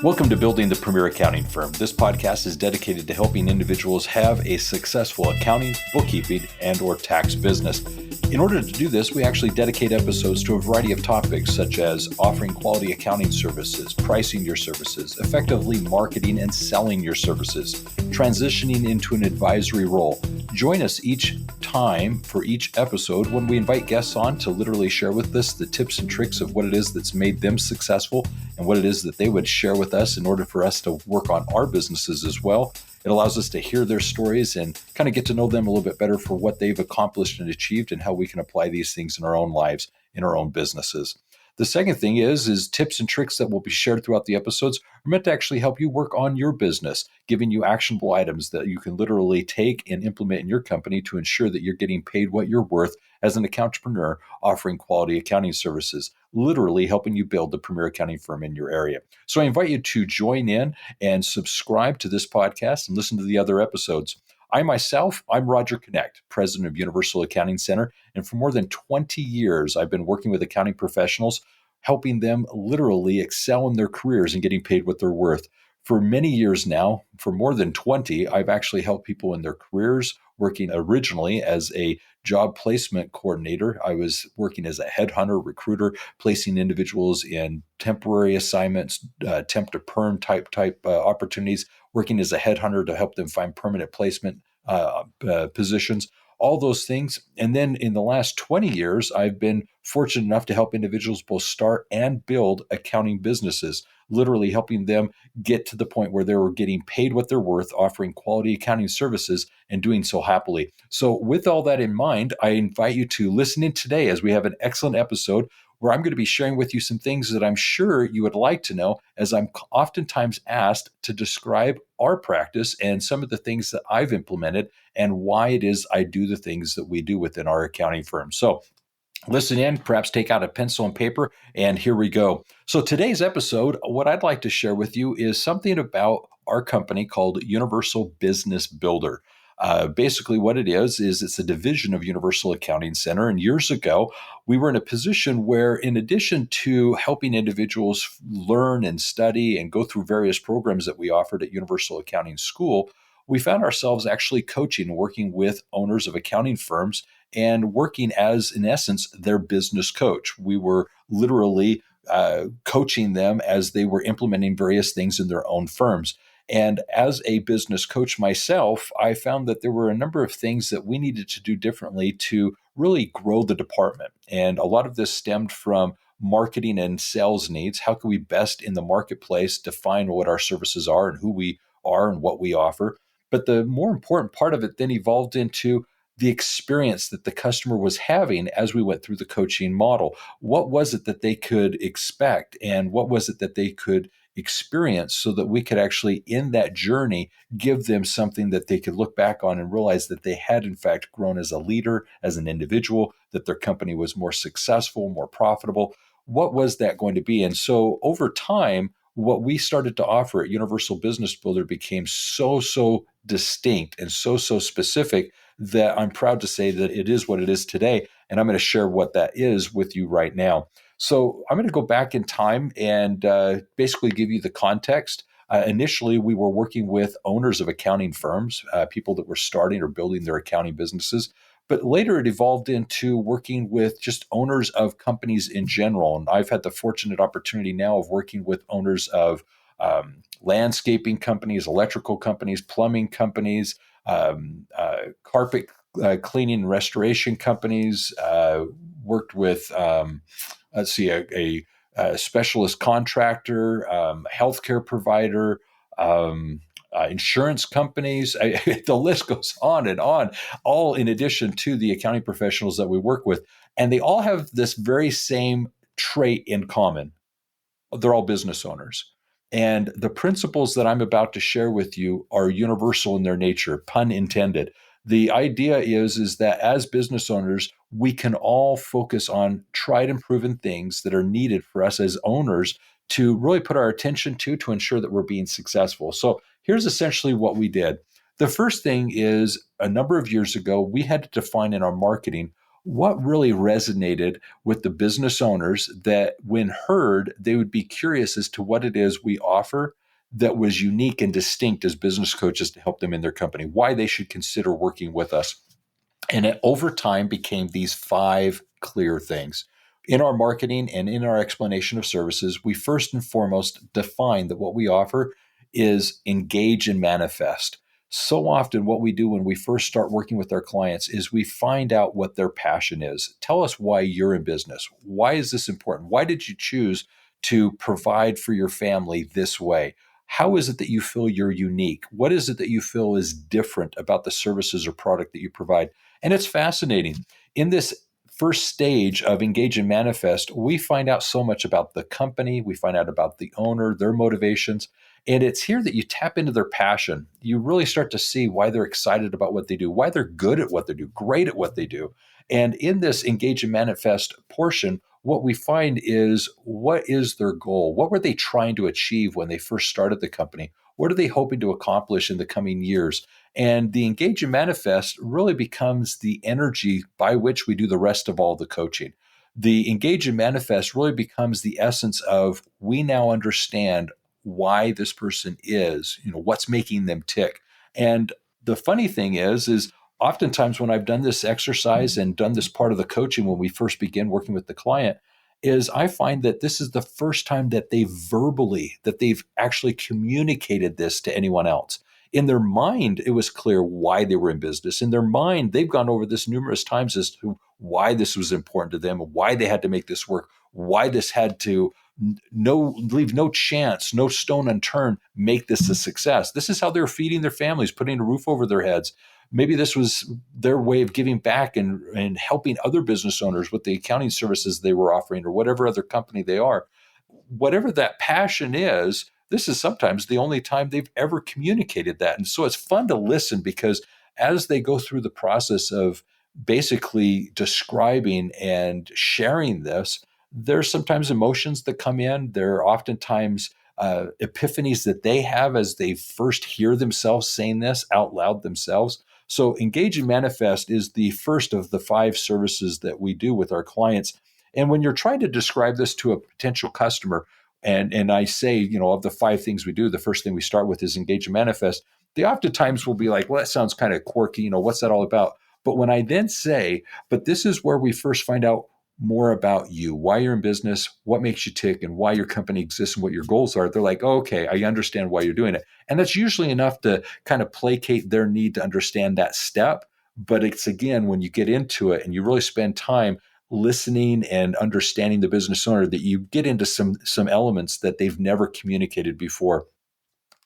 Welcome to Building the Premier Accounting Firm. This podcast is dedicated to helping individuals have a successful accounting, bookkeeping, and/or tax business. In order to do this, we actually dedicate episodes to a variety of topics such as offering quality accounting services, pricing your services, effectively marketing and selling your services, transitioning into an advisory role. Join us each time for each episode when we invite guests on to literally share with us the tips and tricks of what it is that's made them successful and what it is that they would share with us in order for us to work on our businesses as well. It allows us to hear their stories and kind of get to know them a little bit better for what they've accomplished and achieved and how we can apply these things in our own lives, in our own businesses. The second thing is tips and tricks that will be shared throughout the episodes are meant to actually help you work on your business, giving you actionable items that you can literally take and implement in your company to ensure that you're getting paid what you're worth as an accountrepreneur offering quality accounting services, literally helping you build the premier accounting firm in your area. So I invite you to join in and subscribe to this podcast and listen to the other episodes. I'm Roger Knecht, president of Universal Accounting Center, and for more than 20 years, I've been working with accounting professionals, helping them literally excel in their careers and getting paid what they're worth. For many years now, for more than 20, I've actually helped people in their careers, working originally as a job placement coordinator. I was working as a headhunter, recruiter, placing individuals in temporary assignments, temp to perm type opportunities, working as a headhunter to help them find permanent placement positions, all those things. And then in the last 20 years, I've been fortunate enough to help individuals both start and build accounting businesses, literally helping them get to the point where they were getting paid what they're worth, offering quality accounting services and doing so happily. So with all that in mind, I invite you to listen in today as we have an excellent episode where I'm going to be sharing with you some things that I'm sure you would like to know, as I'm oftentimes asked to describe our practice and some of the things that I've implemented and why it is I do the things that we do within our accounting firm. So listen in, perhaps take out a pencil and paper, and here we go. So today's episode, what I'd like to share with you is something about our company called Universal Business Builder. Basically what it is it's a division of Universal Accounting Center. And years ago, we were in a position where in addition to helping individuals learn and study and go through various programs that we offered at Universal Accounting School, we found ourselves actually coaching, working with owners of accounting firms and working as, in essence, their business coach. We were literally coaching them as they were implementing various things in their own firms. And as a business coach myself, I found that there were a number of things that we needed to do differently to really grow the department. And a lot of this stemmed from marketing and sales needs. How can we best in the marketplace define what our services are and who we are and what we offer? But the more important part of it then evolved into the experience that the customer was having as we went through the coaching model. What was it that they could expect and what was it that they could experience so that we could actually, in that journey, give them something that they could look back on and realize that they had, in fact, grown as a leader, as an individual, that their company was more successful, more profitable. What was that going to be? And so over time, what we started to offer at Universal Business Builder became so distinct and so specific that I'm proud to say that it is what it is today. And I'm going to share what that is with you right now. So I'm going to go back in time and basically give you the context. Initially, we were working with owners of accounting firms, people that were starting or building their accounting businesses. But later it evolved into working with just owners of companies in general. And I've had the fortunate opportunity now of working with owners of landscaping companies, electrical companies, plumbing companies, carpet cleaning and restoration companies, worked with, a specialist contractor, healthcare provider, insurance companies. The list goes on and on, all in addition to the accounting professionals that we work with. And they all have this very same trait in common. They're all business owners. And the principles that I'm about to share with you are universal in their nature, pun intended. The idea is that as business owners, we can all focus on tried and proven things that are needed for us as owners to really put our attention to ensure that we're being successful. So here's essentially what we did. The first thing is, a number of years ago, we had to define in our marketing what really resonated with the business owners that when heard, they would be curious as to what it is we offer that was unique and distinct as business coaches to help them in their company, why they should consider working with us. And it over time became these 5 clear things. In our marketing and in our explanation of services, we first and foremost define that what we offer is engage and manifest. So often, what we do when we first start working with our clients is we find out what their passion is. Tell us why you're in business. Why is this important? Why did you choose to provide for your family this way? How is it that you feel you're unique? What is it that you feel is different about the services or product that you provide? And it's fascinating. In this first stage of Engage and Manifest, we find out so much about the company, we find out about the owner, their motivations. And it's here that you tap into their passion. You really start to see why they're excited about what they do, why they're good at what they do, great at what they do. And in this Engage and Manifest portion, what we find is what is their goal? What were they trying to achieve when they first started the company? What are they hoping to accomplish in the coming years? And the Engage and Manifest really becomes the energy by which we do the rest of all the coaching. The Engage and Manifest really becomes the essence of we now understand why this person is, what's making them tick. And the funny thing is oftentimes when I've done this exercise and done this part of the coaching when we first begin working with the client, is I find that this is the first time that they've actually communicated this to anyone else. In their mind, it was clear why they were in business. In their mind, they've gone over this numerous times as to why this was important to them, why they had to make this work, why this had to leave no chance, no stone unturned, make this a success. This is how they're feeding their families, putting a roof over their heads. Maybe this was their way of giving back and helping other business owners with the accounting services they were offering or whatever other company they are. Whatever that passion is, this is sometimes the only time they've ever communicated that. And so it's fun to listen because as they go through the process of basically describing and sharing this, there's sometimes emotions that come in. There are oftentimes epiphanies that they have as they first hear themselves saying this out loud themselves. So Engage and Manifest is the first of the 5 services that we do with our clients. And when you're trying to describe this to a potential customer, and I say, of the 5 things we do, the first thing we start with is Engage and Manifest, they oftentimes will be like, well, that sounds kind of quirky. What's that all about? But when I then say, but this is where we first find out more about you, why you're in business, what makes you tick, and why your company exists and what your goals are, they're like, oh, okay, I understand why you're doing it. And that's usually enough to kind of placate their need to understand that step. But it's, again, when you get into it and you really spend time listening and understanding the business owner, that you get into some elements that they've never communicated before.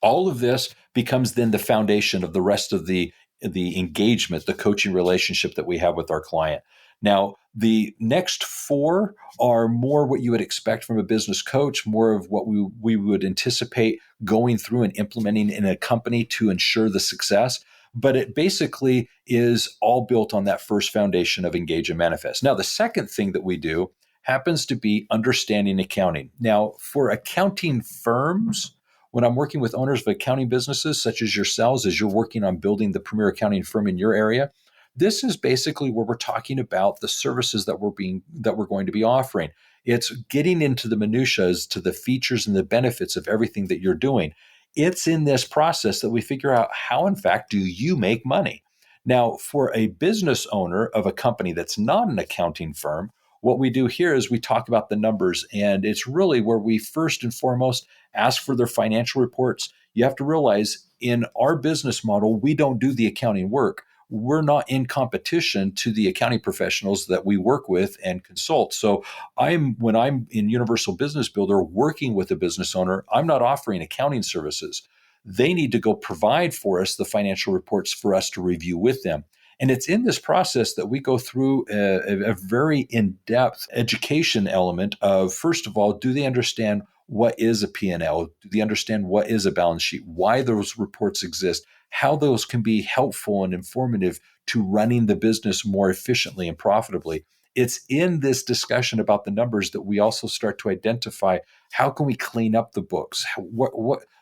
All of this becomes then the foundation of the rest of the engagement, the coaching relationship that we have with our client. Now, the next 4 are more what you would expect from a business coach, more of what we would anticipate going through and implementing in a company to ensure the success. But it basically is all built on that first foundation of Engage and Manifest. Now, the second thing that we do happens to be understanding accounting. Now, for accounting firms, when I'm working with owners of accounting businesses, such as yourselves, as you're working on building the premier accounting firm in your area, this is basically where we're talking about the services that we're going to be offering. It's getting into the minutiae as to the features and the benefits of everything that you're doing. It's in this process that we figure out how, in fact, do you make money. Now, for a business owner of a company that's not an accounting firm, what we do here is we talk about the numbers, and it's really where we first and foremost ask for their financial reports. You have to realize in our business model, we don't do the accounting work. We're not in competition to the accounting professionals that we work with and consult. So when I'm in Universal Business Builder working with a business owner, I'm not offering accounting services. They need to go provide for us the financial reports for us to review with them. And it's in this process that we go through a very in-depth education element of, first of all, do they understand what is a P&L? Do they understand what is a balance sheet? Why those reports exist? How those can be helpful and informative to running the business more efficiently and profitably. It's in this discussion about the numbers that we also start to identify how can we clean up the books? What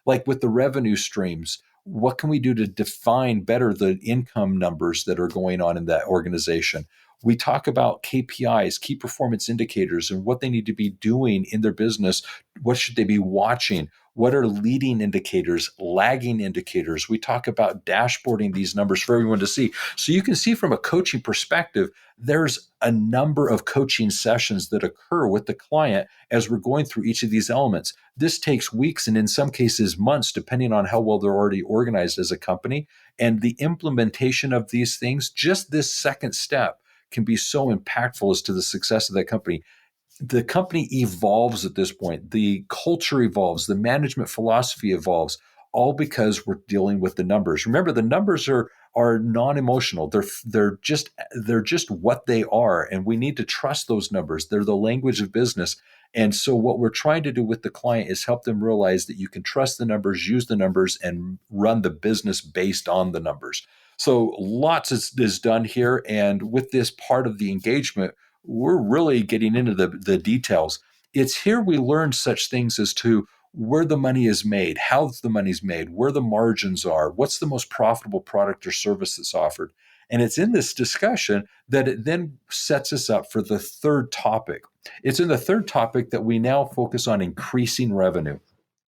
like with the revenue streams, what can we do to define better the income numbers that are going on in that organization? We talk about KPIs, key performance indicators, and what they need to be doing in their business. What should they be watching? What are leading indicators, lagging indicators? We talk about dashboarding these numbers for everyone to see. So you can see from a coaching perspective, there's a number of coaching sessions that occur with the client as we're going through each of these elements. This takes weeks and in some cases months, depending on how well they're already organized as a company. And the implementation of these things, just this second step, can be so impactful as to the success of that company. The company evolves at this point. The culture evolves. The management philosophy evolves, all because we're dealing with the numbers. Remember, the numbers are non-emotional. They're just what they are, and we need to trust those numbers. They're the language of business. And so what we're trying to do with the client is help them realize that you can trust the numbers, use the numbers, and run the business based on the numbers. So lots is done here. And with this part of the engagement, we're really getting into the details. It's here we learn such things as to where the money is made, how the money's made, where the margins are, what's the most profitable product or service that's offered. And it's in this discussion that it then sets us up for the third topic. It's in the third topic that we now focus on increasing revenue.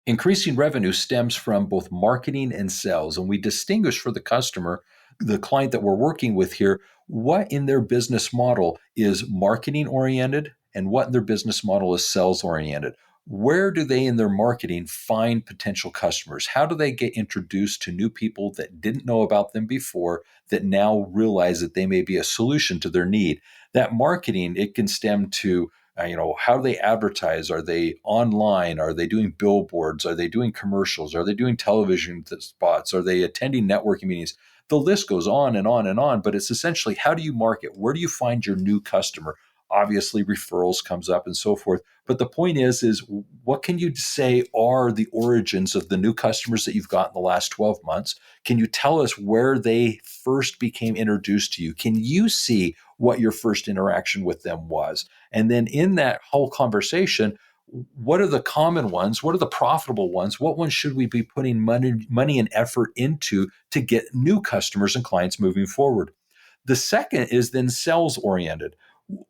Increasing revenue stems from both marketing and sales, and we distinguish for the customer, the client that we're working with here, what in their business model is marketing oriented and what in their business model is sales oriented. Where do they in their marketing find potential customers? How do they get introduced to new people that didn't know about them before that now realize that they may be a solution to their need? That marketing, it can stem to how do they advertise? Are they online? Are they doing billboards? Are they doing commercials? Are they doing television spots? Are they attending networking meetings? The list goes on and on and on, but it's essentially, how do you market? Where do you find your new customer? Obviously, referrals comes up and so forth. But the point is what can you say are the origins of the new customers that you've got in the last 12 months? Can you tell us where they first became introduced to you? Can you see what your first interaction with them was? And then in that whole conversation, what are the common ones? What are the profitable ones? What ones should we be putting money and effort into to get new customers and clients moving forward? The second is then sales oriented.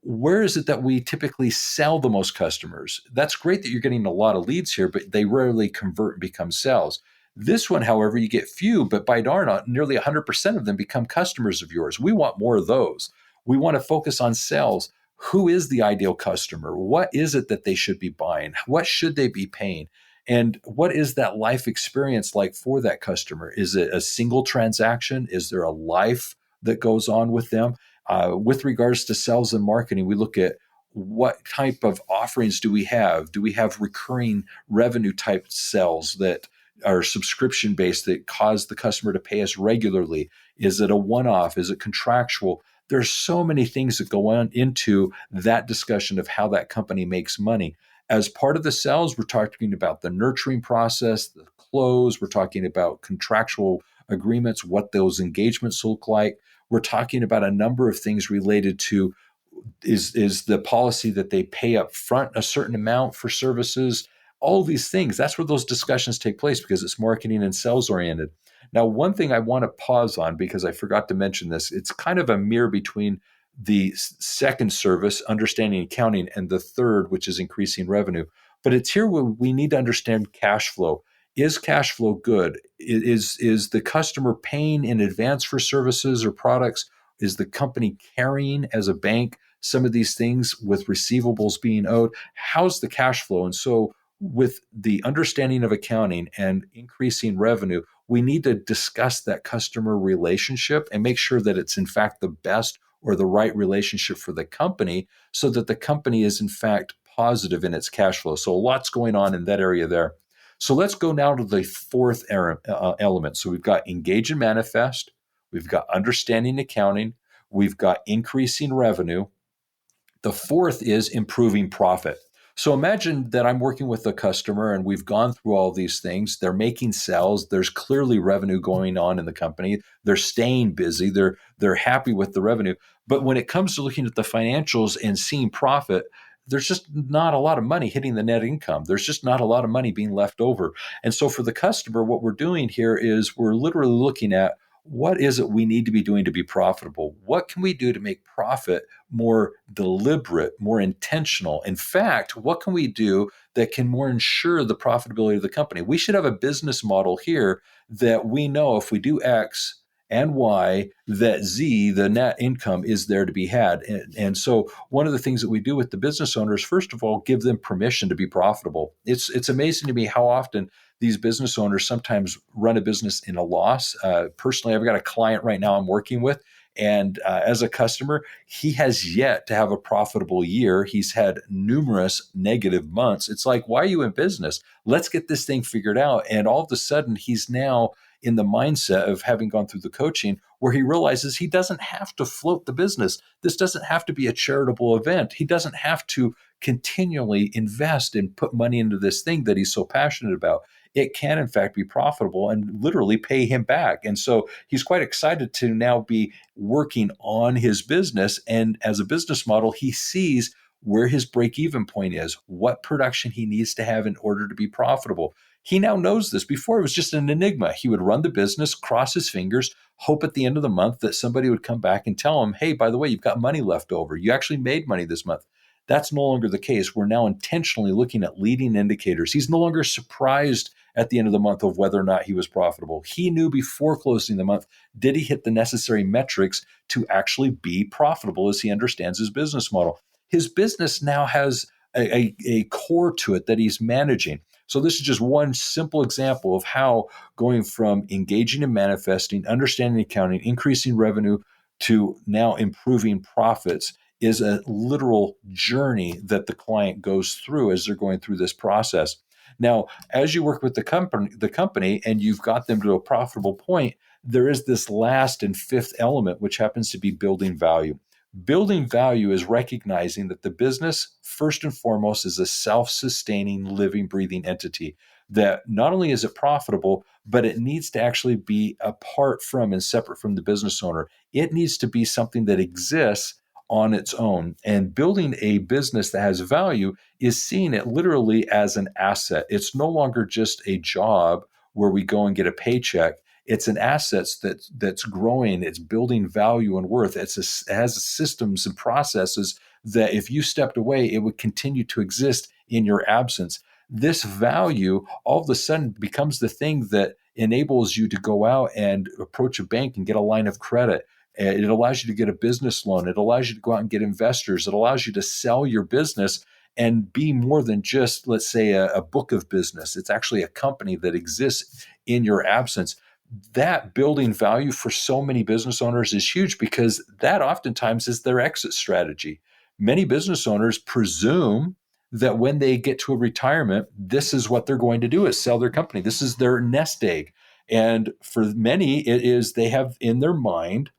Where is it that we typically sell the most customers? That's great that you're getting a lot of leads here, but they rarely convert and become sales. This one, however, you get few, but by darn, nearly 100% of them become customers of yours. We want more of those. We want to focus on sales. Who is the ideal customer? What is it that they should be buying? What should they be paying? And what is that life experience like for that customer? Is it a single transaction? Is there a life that goes on with them? With regards to sales and marketing, we look at what type of offerings do we have? Do we have recurring revenue type sales that are subscription based that cause the customer to pay us regularly? Is it a one-off? Is it contractual? There's so many things that go on into that discussion of how that company makes money. As part of the sales, we're talking about the nurturing process, the close. We're talking about contractual agreements, what those engagements look like. We're talking about a number of things related to is the policy that they pay up front a certain amount for services, all these things. That's where those discussions take place because it's marketing and sales oriented. Now, one thing I want to pause on because I forgot to mention this, it's kind of a mirror between the second service, understanding accounting, and the third, which is increasing revenue. But it's here where we need to understand cash flow. Is cash flow good? Is the customer paying in advance for services or products? Is the company carrying as a bank some of these things with receivables being owed? How's the cash flow? And so with the understanding of accounting and increasing revenue, we need to discuss that customer relationship and make sure that it's in fact the best or the right relationship for the company so that the company is in fact positive in its cash flow. So lots going on in that area there. So let's go now to the fourth element. So we've got engage and manifest, we've got understanding accounting, we've got increasing revenue. The fourth is improving profit. So imagine that I'm working with a customer and we've gone through all these things. They're making sales. There's clearly revenue going on in the company. They're staying busy. They're happy with the revenue. But when it comes to looking at the financials and seeing profit, there's just not a lot of money hitting the net income. There's just not a lot of money being left over. And so for the customer, what we're doing here is we're literally looking at what is it we need to be doing to be profitable? What can we do to make profit more deliberate, more intentional? In fact, what can we do that can more ensure the profitability of the company? We should have a business model here that we know if we do X and Y, that Z, the net income, is there to be had. And so one of the things that we do with the business owners, first of all, give them permission to be profitable. It's amazing to me how often these business owners sometimes run a business in a loss. Personally, I've got a client right now I'm working with, and as a customer, he has yet to have a profitable year. He's had numerous negative months. It's like, why are you in business? Let's get this thing figured out. And all of a sudden, he's now in the mindset of having gone through the coaching where he realizes he doesn't have to float the business. This doesn't have to be a charitable event. He doesn't have to continually invest and put money into this thing that he's so passionate about. It can, in fact, be profitable and literally pay him back. And so he's quite excited to now be working on his business. And as a business model, he sees where his break even point is, what production he needs to have in order to be profitable. He now knows this. Before, it was just an enigma. He would run the business, cross his fingers, hope at the end of the month that somebody would come back and tell him, hey, by the way, you've got money left over. You actually made money this month. That's no longer the case. We're now intentionally looking at leading indicators. He's no longer surprised at the end of the month of whether or not he was profitable. He knew before closing the month, did he hit the necessary metrics to actually be profitable as he understands his business model. His business now has a core to it that he's managing. So this is just one simple example of how going from engaging and manifesting, understanding accounting, increasing revenue to now improving profits is a literal journey that the client goes through as they're going through this process. Now, as you work with the company and you've got them to a profitable point, there is this last and fifth element, which happens to be building value. Building value is recognizing that the business, first and foremost, is a self-sustaining, living, breathing entity. That not only is it profitable, but it needs to actually be apart from and separate from the business owner. It needs to be something that exists on its own. And building a business that has value is seeing it literally as an asset. It's no longer just a job where we go and get a paycheck. It's an asset that's growing. It's building value and worth. It has systems and processes that if you stepped away, it would continue to exist in your absence. This value all of a sudden becomes the thing that enables you to go out and approach a bank and get a line of credit. It allows you to get a business loan. It allows you to go out and get investors. It allows you to sell your business and be more than just, let's say, a book of business. It's actually a company that exists in your absence. That building value for so many business owners is huge because that oftentimes is their exit strategy. Many business owners presume that when they get to a retirement, this is what they're going to do is sell their company. This is their nest egg. And for many, it is they have in their mind,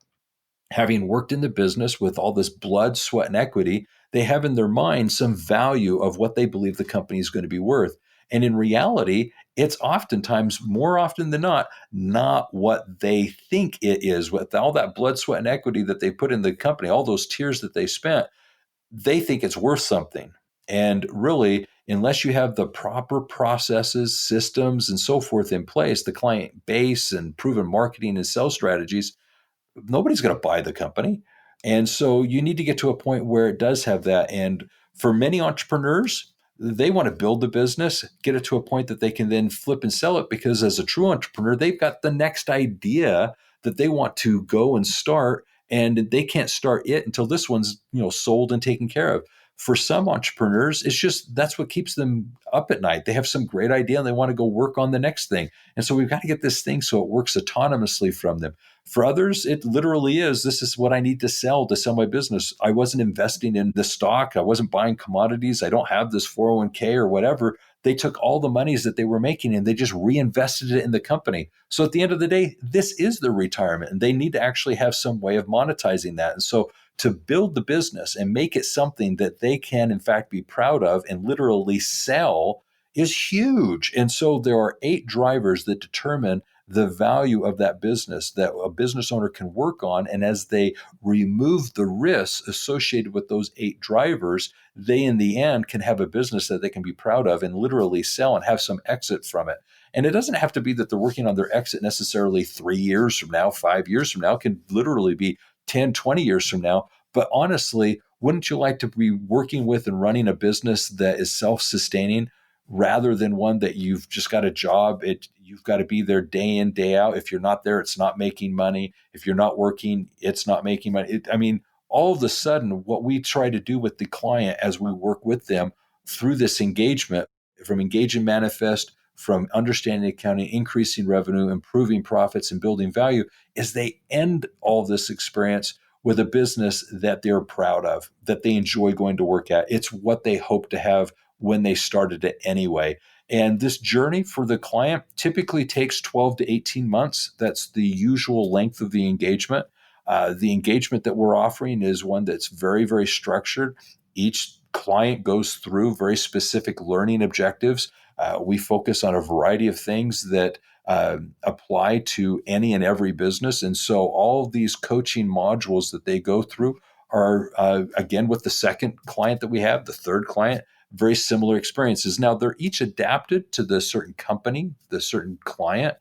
having worked in the business with all this blood, sweat, and equity, they have in their mind some value of what they believe the company is going to be worth. And in reality, it's oftentimes, more often than not what they think it is. With all that blood, sweat, and equity that they put in the company, all those tears that they spent, they think it's worth something. And really, unless you have the proper processes, systems, and so forth in place, the client base and proven marketing and sales strategies, nobody's going to buy the company. And so you need to get to a point where it does have that. And for many entrepreneurs, they want to build the business, get it to a point that they can then flip and sell it, because as a true entrepreneur, they've got the next idea that they want to go and start, and they can't start it until this one's, sold and taken care of. For some entrepreneurs, it's just that's what keeps them up at night. They have some great idea and they want to go work on the next thing. And so we've got to get this thing so it works autonomously from them. For others, it literally is, this is what I need to sell my business. I wasn't investing in the stock. I wasn't buying commodities. I don't have this 401k or whatever. They took all the monies that they were making and they just reinvested it in the company. So at the end of the day, this is their retirement, and they need to actually have some way of monetizing that. And so to build the business and make it something that they can, in fact, be proud of and literally sell is huge. And so there are 8 drivers that determine the value of that business that a business owner can work on. And as they remove the risks associated with those 8 drivers, they in the end can have a business that they can be proud of and literally sell and have some exit from it. And it doesn't have to be that they're working on their exit necessarily 3 years from now, 5 years from now. It can literally be 10, 20 years from now. But honestly, wouldn't you like to be working with and running a business that is self-sustaining rather than one that you've just got a job? You've got to be there day in, day out. If you're not there, it's not making money. If you're not working, it's not making money. All of a sudden, what we try to do with the client as we work with them through this engagement, from Engage and Manifest, from understanding accounting, increasing revenue, improving profits, and building value, is they end all this experience with a business that they're proud of, that they enjoy going to work at. It's what they hope to have when they started it anyway. And this journey for the client typically takes 12 to 18 months. That's the usual length of the engagement. The engagement that we're offering is one that's very, very structured. Each client goes through very specific learning objectives. We focus on a variety of things that apply to any and every business. And so all of these coaching modules that they go through are, again, with the second client that we have, the third client, very similar experiences. Now, they're each adapted to the certain company, the certain client.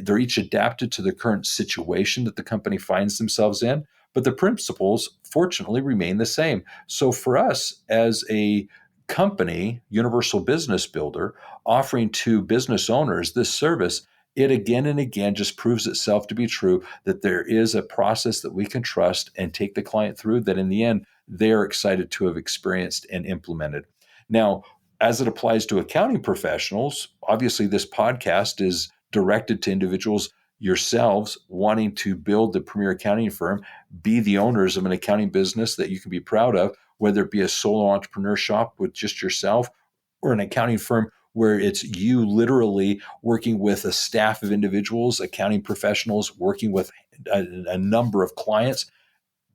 They're each adapted to the current situation that the company finds themselves in, but the principles, fortunately, remain the same. So for us as a company, Universal Business Builder, offering to business owners this service, it again and again just proves itself to be true that there is a process that we can trust and take the client through that in the end, they're excited to have experienced and implemented. Now, as it applies to accounting professionals, obviously this podcast is directed to individuals yourselves wanting to build the premier accounting firm, be the owners of an accounting business that you can be proud of, whether it be a solo entrepreneur shop with just yourself or an accounting firm where it's you literally working with a staff of individuals, accounting professionals, working with a number of clients.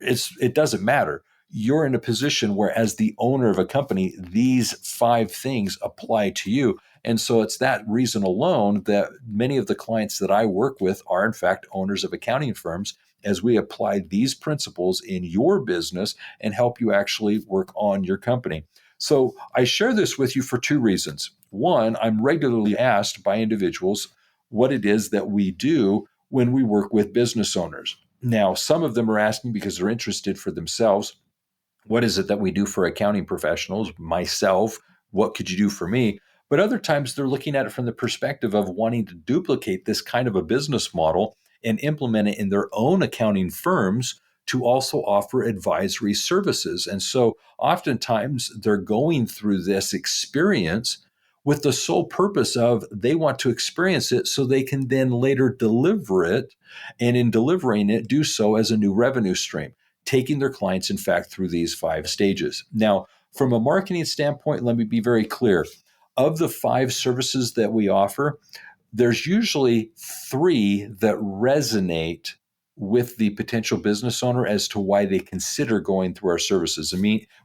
It doesn't matter. You're in a position where, as the owner of a company, these 5 things apply to you. And so it's that reason alone that many of the clients that I work with are, in fact, owners of accounting firms, as we apply these principles in your business and help you actually work on your company. So I share this with you for 2 reasons. One, I'm regularly asked by individuals what it is that we do when we work with business owners. Now, some of them are asking because they're interested for themselves. What is it that we do for accounting professionals? Myself, what could you do for me? But other times they're looking at it from the perspective of wanting to duplicate this kind of a business model and implement it in their own accounting firms to also offer advisory services. And so oftentimes they're going through this experience with the sole purpose of they want to experience it so they can then later deliver it. And in delivering it, do so as a new revenue stream, taking their clients, in fact, through these 5 stages. Now, from a marketing standpoint, let me be very clear. Of the 5 services that we offer, there's usually 3 that resonate with the potential business owner as to why they consider going through our services.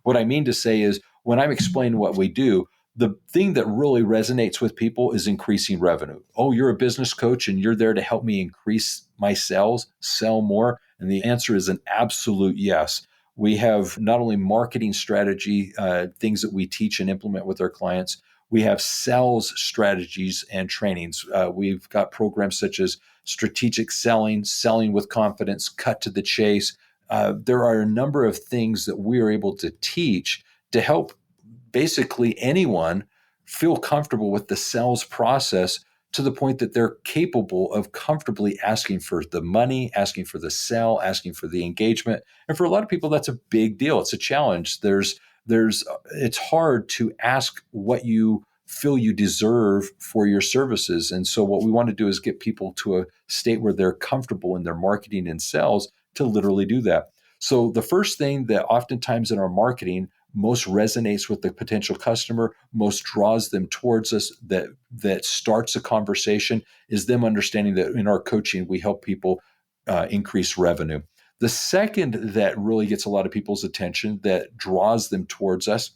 What I mean to say is when I'm explaining what we do, the thing that really resonates with people is increasing revenue. Oh, you're a business coach and you're there to help me increase my sales, sell more. And the answer is an absolute yes. We have not only marketing strategy, things that we teach and implement with our clients, we have sales strategies and trainings. We've got programs such as strategic selling, selling with confidence, cut to the chase. There are a number of things that we are able to teach to help basically anyone feel comfortable with the sales process to the point that they're capable of comfortably asking for the money, asking for the sell, asking for the engagement. And for a lot of people, that's a big deal. It's a challenge. It's hard to ask what you feel you deserve for your services. And so what we want to do is get people to a state where they're comfortable in their marketing and sales to literally do that. So the first thing that oftentimes in our marketing most resonates with the potential customer, most draws them towards us, that starts a conversation, is them understanding that in our coaching, we help people increase revenue. The second that really gets a lot of people's attention, that draws them towards us,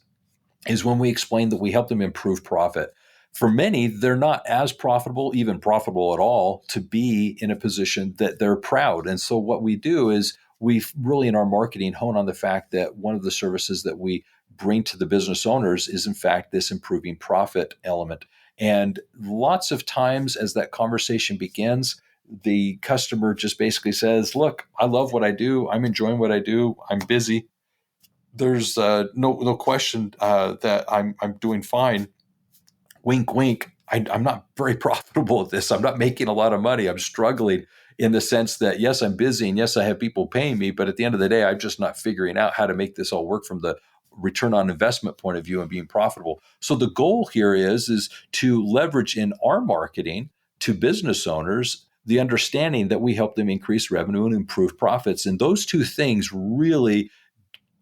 is when we explain that we help them improve profit. For many, they're not as profitable, even profitable at all, to be in a position that they're proud. And so what we do is we really, in our marketing, hone on the fact that one of the services that we bring to the business owners is, in fact, this improving profit element. And lots of times as that conversation begins, the customer just basically says, look, I love what I do. I'm enjoying what I do. I'm busy. There's no question that I'm doing fine. Wink, wink. I'm not very profitable at this. I'm not making a lot of money. I'm struggling in the sense that, yes, I'm busy and yes, I have people paying me. But at the end of the day, I'm just not figuring out how to make this all work from the return on investment point of view and being profitable. So the goal here is to leverage in our marketing to business owners the understanding that we help them increase revenue and improve profits. And those two things really,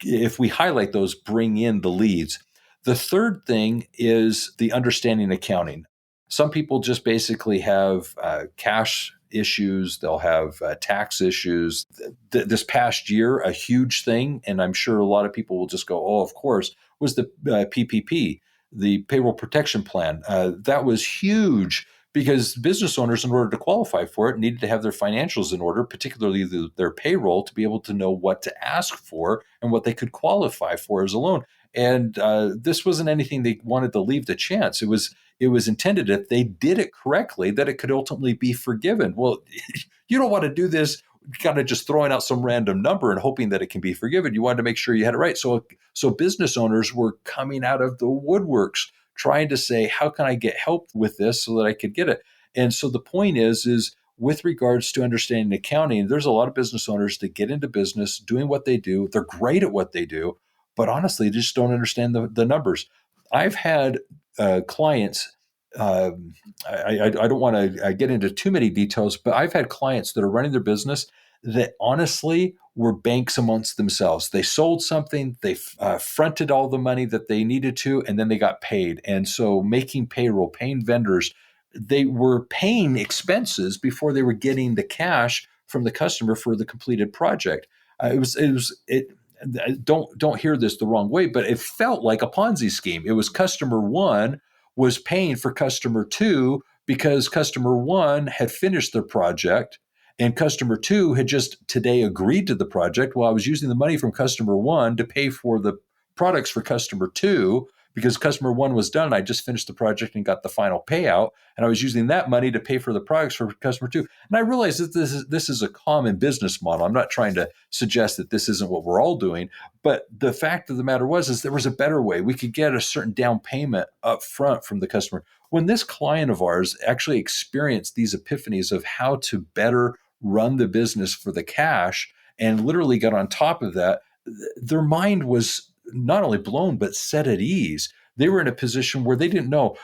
if we highlight those, bring in the leads. The third thing is the understanding accounting. Some people just basically have cash issues, they'll have tax issues. This past year, a huge thing, and I'm sure a lot of people will just go, oh, of course, was the PPP, the payroll protection plan. That was huge because business owners, in order to qualify for it, needed to have their financials in order, particularly their payroll, to be able to know what to ask for and what they could qualify for as a loan. And this wasn't anything they wanted to leave to chance. It was intended, if they did it correctly, that it could ultimately be forgiven. Well, you don't want to do this kind of just throwing out some random number and hoping that it can be forgiven. You wanted to make sure you had it right. So business owners were coming out of the woodworks trying to say, how can I get help with this so that I could get it? And so the point is with regards to understanding accounting, there's a lot of business owners that get into business doing what they do. They're great at what they do, but honestly, they just don't understand the numbers. I've had clients, I don't want to get into too many details, but I've had clients that are running their business that honestly were banks amongst themselves. They sold something, they fronted all the money that they needed to, and then they got paid. And so making payroll, paying vendors, they were paying expenses before they were getting the cash from the customer for the completed project. It don't hear this the wrong way, but it felt like a Ponzi scheme. It was customer one was paying for customer two because customer one had finished their project and customer two had just today agreed to the project. Well, I was using the money from customer one to pay for the products for customer two because customer one was done. I just finished the project and got the final payout. And I was using that money to pay for the products for customer two. And I realized that this is a common business model. I'm not trying to suggest that this isn't what we're all doing, but the fact of the matter is there was a better way. We could get a certain down payment up front from the customer. When this client of ours actually experienced these epiphanies of how to better run the business for the cash and literally got on top of that, their mind was not only blown, but set at ease. They were in a position where they didn't know,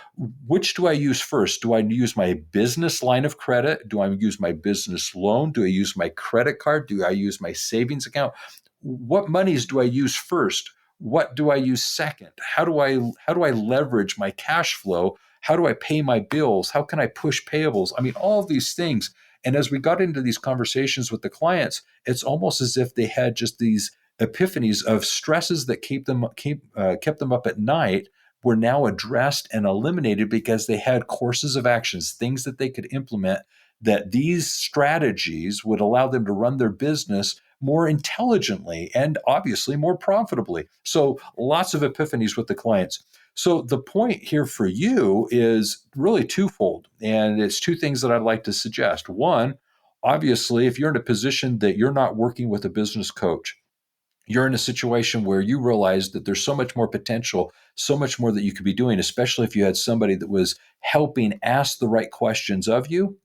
which do I use first? Do I use my business line of credit? Do I use my business loan? Do I use my credit card? Do I use my savings account? What monies do I use first? What do I use second? How do I leverage my cash flow? How do I pay my bills? How can I push payables? I mean, all of these things. And as we got into these conversations with the clients, it's almost as if they had just these epiphanies of stresses that kept them up at night were now addressed and eliminated because they had courses of actions, things that they could implement, that these strategies would allow them to run their business more intelligently and obviously more profitably. So lots of epiphanies with the clients. So the point here for you is really twofold, and it's two things that I'd like to suggest. One, obviously, if you're in a position that you're not working with a business coach, you're in a situation where you realize that there's so much more potential, so much more that you could be doing, especially if you had somebody that was helping ask the right questions of you,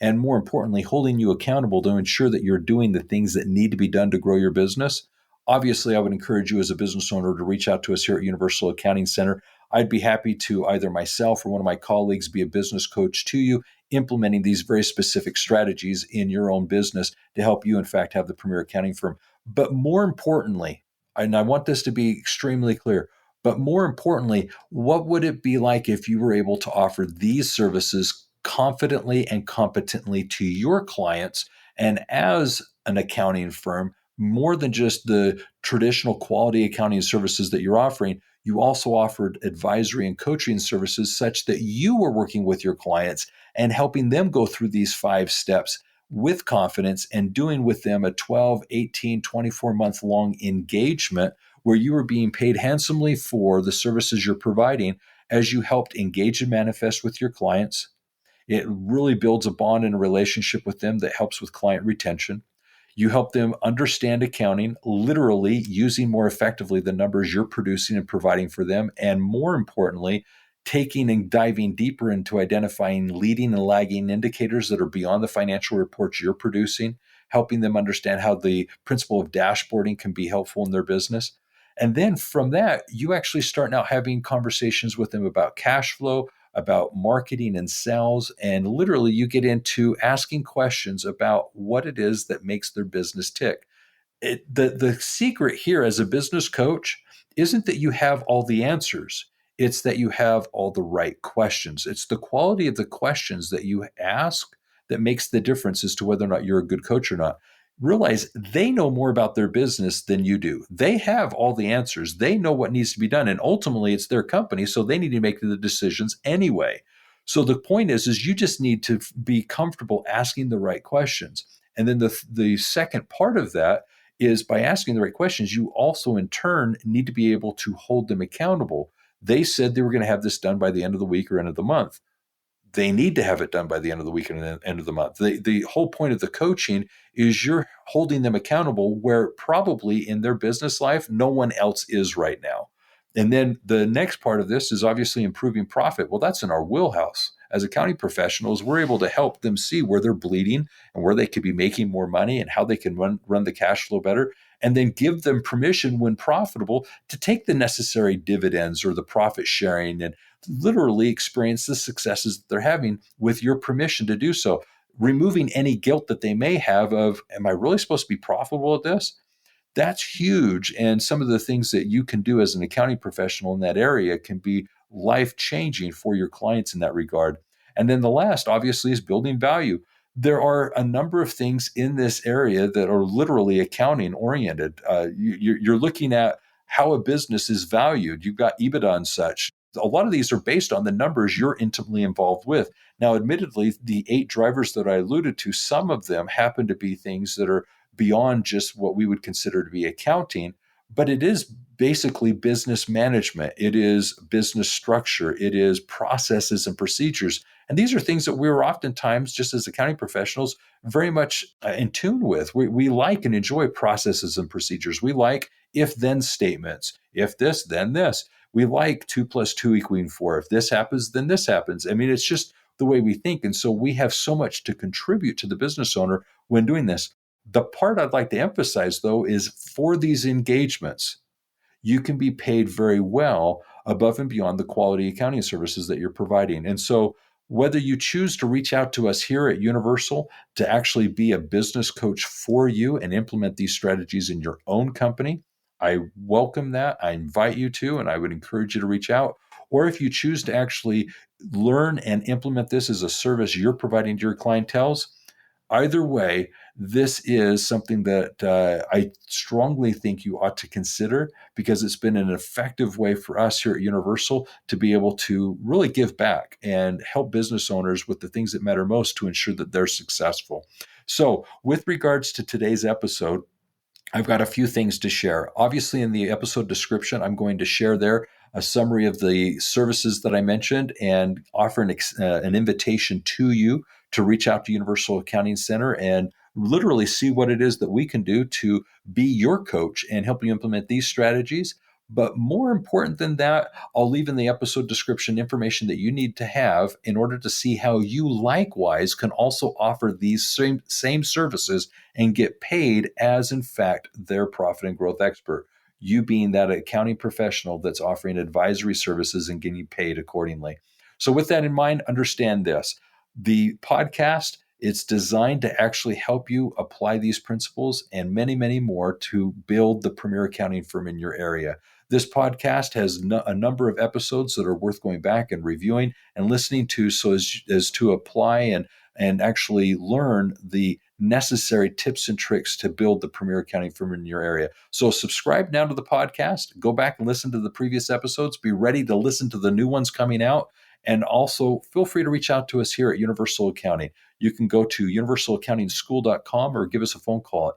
and more importantly, holding you accountable to ensure that you're doing the things that need to be done to grow your business. Obviously, I would encourage you as a business owner to reach out to us here at Universal Accounting Center. I'd be happy to either myself or one of my colleagues be a business coach to you, implementing these very specific strategies in your own business to help you, in fact, have the premier accounting firm. But more importantly, and I want this to be extremely clear, but more importantly, what would it be like if you were able to offer these services confidently and competently to your clients? And as an accounting firm, more than just the traditional quality accounting services that you're offering, you also offered advisory and coaching services such that you were working with your clients and helping them go through these 5 steps with confidence and doing with them a 12, 18, 24-month long engagement where you are being paid handsomely for the services you're providing. as you helped engage and manifest with your clients. It really builds a bond and a relationship with them that helps with client retention. You help them understand accounting, literally using more effectively the numbers you're producing and providing for them. And more importantly, taking and diving deeper into identifying leading and lagging indicators that are beyond the financial reports you're producing, helping them understand how the principle of dashboarding can be helpful in their business. And then from that, you actually start now having conversations with them about cash flow, about marketing and sales. And literally, you get into asking questions about what it is that makes their business tick. The secret here as a business coach isn't that you have all the answers. It's that you have all the right questions. It's the quality of the questions that you ask that makes the difference as to whether or not you're a good coach or not. Realize they know more about their business than you do. They have all the answers. They know what needs to be done. And ultimately, it's their company, so they need to make the decisions anyway. So the point is you just need to be comfortable asking the right questions. And then the second part of that is by asking the right questions, you also in turn need to be able to hold them accountable. They said they were going to have this done by the end of the week or end of the month. They need to have it done by the end of the week and the end of the month. The whole point of the coaching is you're holding them accountable where probably in their business life, no one else is right now. And then the next part of this is obviously improving profit. Well, that's in our wheelhouse. As accounting professionals, we're able to help them see where they're bleeding and where they could be making more money and how they can run the cash flow better, and then give them permission when profitable to take the necessary dividends or the profit sharing and literally experience the successes that they're having with your permission to do so, removing any guilt that they may have of, am I really supposed to be profitable at this? That's huge. And some of the things that you can do as an accounting professional in that area can be life changing for your clients in that regard. And then the last, obviously, is building value. There are a number of things in this area that are literally accounting oriented. You're looking at how a business is valued. You've got EBITDA and such. A lot of these are based on the numbers you're intimately involved with. Now, admittedly, the 8 drivers that I alluded to, some of them happen to be things that are beyond just what we would consider to be accounting, but it is basically business management. It is business structure. It is processes and procedures. And these are things that we're oftentimes, just as accounting professionals, very much in tune with. We like and enjoy processes and procedures. We like if-then statements. If this, then this. We like 2 + 2 = 4. If this happens, then this happens. I mean, it's just the way we think. And so we have so much to contribute to the business owner when doing this. The part I'd like to emphasize, though, is for these engagements, you can be paid very well above and beyond the quality accounting services that you're providing. And so whether you choose to reach out to us here at Universal to actually be a business coach for you and implement these strategies in your own company, I welcome that. I invite you to, and I would encourage you to reach out. Or if you choose to actually learn and implement this as a service you're providing to your clientele, either way, this is something that I strongly think you ought to consider because it's been an effective way for us here at Universal to be able to really give back and help business owners with the things that matter most to ensure that they're successful. So, with regards to today's episode, I've got a few things to share. Obviously, in the episode description, I'm going to share there a summary of the services that I mentioned and offer an invitation to you to reach out to Universal Accounting Center and literally see what it is that we can do to be your coach and help you implement these strategies. But more important than that, I'll leave in the episode description information that you need to have in order to see how you likewise can also offer these same services and get paid as, in fact, their profit and growth expert. You being that accounting professional that's offering advisory services and getting paid accordingly. So with that in mind, understand this. The podcast, it's designed to actually help you apply these principles and many, many more to build the premier accounting firm in your area. This podcast has a number of episodes that are worth going back and reviewing and listening to so as to apply and actually learn the necessary tips and tricks to build the premier accounting firm in your area. So subscribe now to the podcast, go back and listen to the previous episodes, be ready to listen to the new ones coming out. And also feel free to reach out to us here at Universal Accounting. You can go to universalaccountingschool.com or give us a phone call at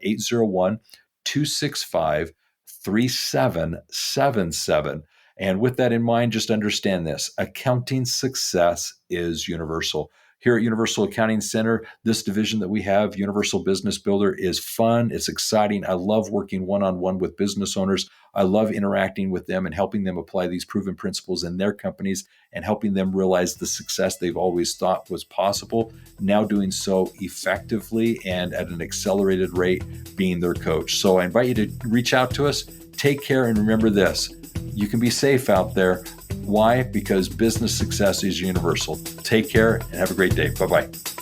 801-265-3777. And with that in mind, just understand this: accounting success is universal. Here at Universal Accounting Center, this division that we have, Universal Business Builder, is fun. It's exciting. I love working one-on-one with business owners. I love interacting with them and helping them apply these proven principles in their companies and helping them realize the success they've always thought was possible, now doing so effectively and at an accelerated rate, being their coach. So I invite you to reach out to us. Take care, and remember this: you can be safe out there. Why? Because business success is universal. Take care and have a great day. Bye-bye.